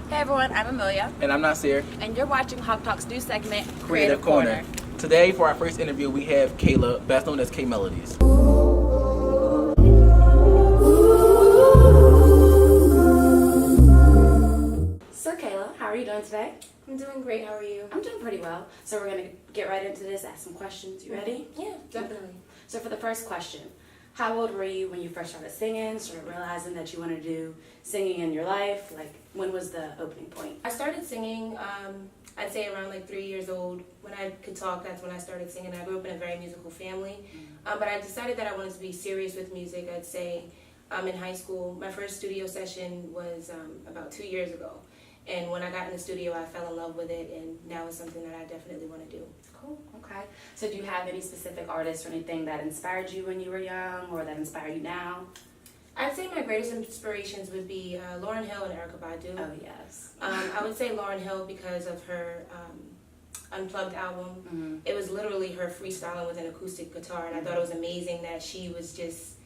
Hey everyone, I'm Amelia. And I'm Ny'cier. And you're watching Hawk Talk's new segment, Creative Corner. Today, for our first interview, we have Kayla, best known as K Melodies. So Kayla, how are you doing today? I'm doing great. How are you? I'm doing pretty well. So we're going to get right into this, ask some questions. You ready? Yeah, definitely. So for the first question, how old were you when you first started singing, started realizing that you wanted to do singing in your life? Like, when was the opening point? I started singing, I'd say around like 3 years old. When I could talk, that's when I started singing. I grew up in a very musical family. But I decided that I wanted to be serious with music, I'd say, in high school. My first studio session was about 2 years ago. And when I got in the studio, I fell in love with it, and now it's something that I definitely want to do. Cool, okay. So do you have any specific artists or anything that inspired you when you were young or that inspire you now? I'd say my greatest inspirations would be Lauryn Hill and Erykah Badu. Oh, yes. I would say Lauryn Hill because of her Unplugged album. It was literally her freestyling with an acoustic guitar, and I thought it was amazing that she was just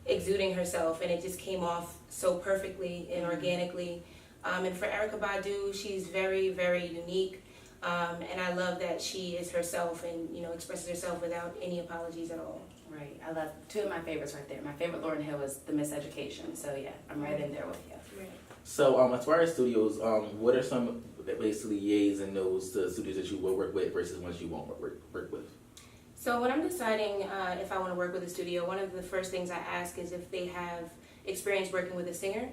exuding herself, and it just came off so perfectly and organically. And for Erykah Badu, she's very, very unique, and I love that she is herself and, you know, expresses herself without any apologies at all. Right. I love two of my favorites right there. My favorite Lauryn Hill is The Miseducation. So yeah, I'm right in there with you. Right. So as far as studios, what are some basically yays and no's to studios that you will work with versus ones you won't work with? So when I'm deciding if I want to work with a studio, one of the first things I ask is if they have experience working with a singer.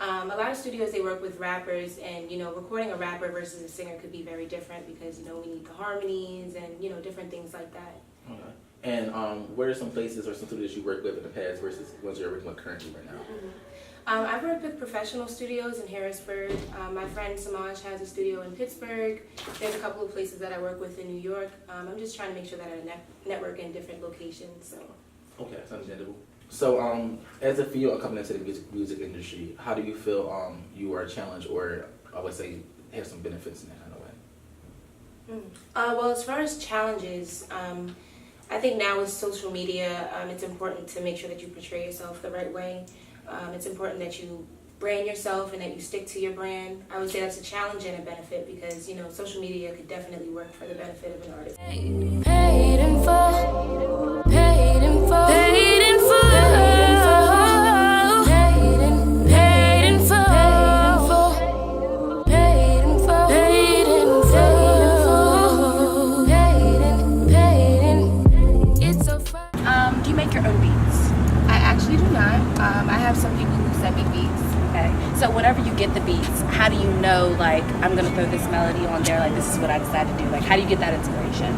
A lot of studios, they work with rappers, and, you know, recording a rapper versus a singer could be very different because, you know, we need the harmonies and, you know, different things like that. Okay. And what are some places or some studios you worked with in the past versus ones you're working with currently right now? I've worked with professional studios in Harrisburg. My friend Samaj has a studio in Pittsburgh. There's a couple of places that I work with in New York. I'm just trying to make sure that I network in different locations. So. Okay, that's understandable. So, as a female coming into the music industry, how do you feel you are challenged, or I would say have some benefits in that kind of way? Well, as far as challenges, I think now with social media, it's important to make sure that you portray yourself the right way. It's important that you brand yourself and that you stick to your brand. I would say that's a challenge and a benefit because, you know, social media could definitely work for the benefit of an artist. Paid in full, paid in full, paid in full, paid in full, paid in full, paid in full, paid in. It's so fun. Do you make your own beats? I actually do not. I have some people who send me beats. Okay. So whenever you get the beats, how do you know, like, I'm going to throw this melody on there, like, this is what I decided to do? Like, how do you get that inspiration?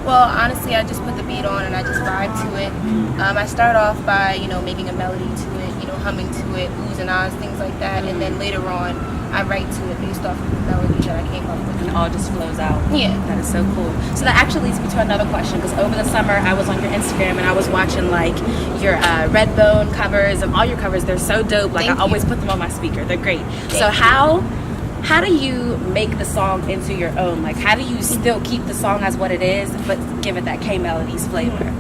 Well, honestly, I just put the beat on and I just vibe to it. I start off by, you know, making a melody to it, you know, humming to it, oohs and ahs, things like that. And then later on, I write to it based off of the melody that I came up with. And it all just flows out. Yeah. That is so cool. So that actually leads me to another question, because over the summer I was on your Instagram and I was watching like your Redbone covers and all your covers. They're so dope. Like, I always put them on my speaker. They're great. So how do you make the song into your own? Like, how do you still keep the song as what it is, but give it that K Melodies flavor?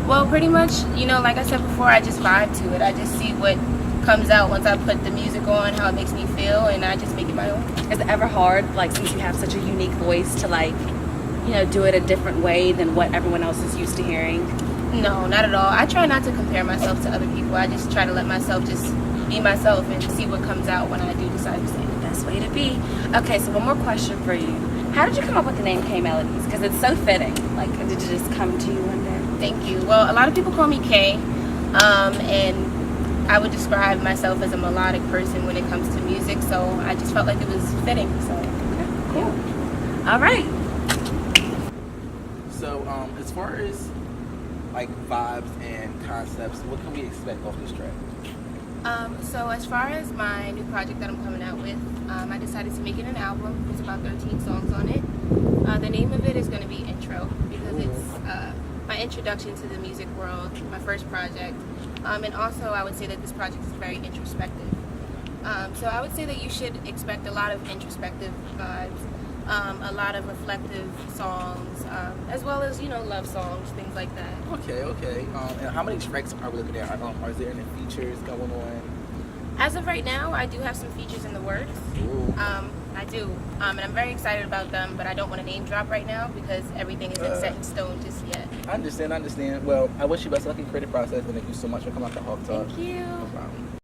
Well, pretty much, you know, like I said before, I just vibe to it. I just see what comes out once I put the music on, how it makes me feel, and I just make it my own. Is it ever hard, like, since you have such a unique voice, to, like, you know, do it a different way than what everyone else is used to hearing? No, not at all. I try not to compare myself to other people. I just try to let myself just be myself and see what comes out when I do decide to sing. Best way to be. Okay, so one more question for you. How did you come up with the name K Melodies? Because it's so fitting. Like, did it just come to you one day? Thank you. Well, a lot of people call me K, and I would describe myself as a melodic person when it comes to music, so I just felt like it was fitting. So, okay, cool. All right. So, as far as like vibes and concepts, what can we expect off this track? So as far as my new project that I'm coming out with, I decided to make it an album. There's about 13 songs on it. The name of it is going to be Intro, because it's my introduction to the music world, my first project. And also I would say that this project is very introspective. So I would say that you should expect a lot of introspective vibes, a lot of reflective songs, as well as, you know, love songs, things like that. Okay. And how many tracks are we looking at? Are there any features going on? As of right now, I do have some features in the works. I do, and I'm very excited about them, but I don't want to name drop right now because everything isn't set in stone just yet. I understand. Well, I wish you best luck in the creative process, and thank you so much for coming out to Hawk Talk. Thank you. No problem.